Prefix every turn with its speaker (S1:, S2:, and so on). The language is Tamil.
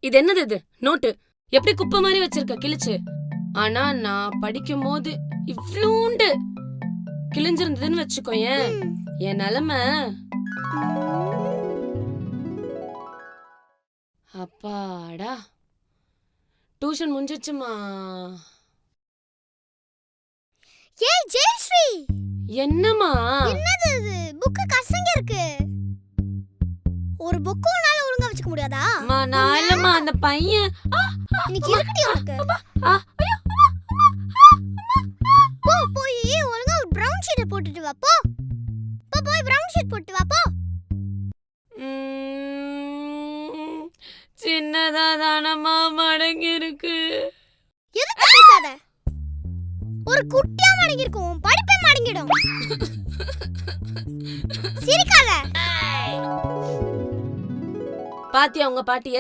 S1: இது என்னது இது? நோட்டு எப்படி குப்பை மாதிரி வச்சிருக்க கிழிச்சு. ஆனா நான் படிக்கும் போது இவ்ளூண்டு கிழிஞ்சிருந்ததுன்னு வச்சுக்கோயேன், என் நிலைமை. அப்பாடா, டியூஷன் முடிஞ்சிச்சுமா.
S2: ஏய் ஜெயஸ்ரீ,
S1: என்னம்மா?
S2: என்னது இது? புக் கசங்க இருக்கு. ஒரு புக் உன்னால ஒழுங்கா வச்சுக்க முடியாதா?
S1: அம்மா நான் இல்லம்மா, அந்த பையன்.
S2: இன்னைக்கு இருக்கடி உனக்கு. போ போய் ஒழுங்கா ஒரு பிரவுன் ஷீட் போட்டுட்டு வா. போ போ போய் பிரவுன் ஷீட் போட்டு வா. போ.
S1: சின்னதா தானம்மா மடங்கி இருக்கு.
S2: எதுக்கு பேசாத? ஒரு குட்டியா மடங்கி இருக்கும், படிப்பே மடங்கிடும். சிரிக்காத.
S1: பாத்தியா உங்க பாட்டிய?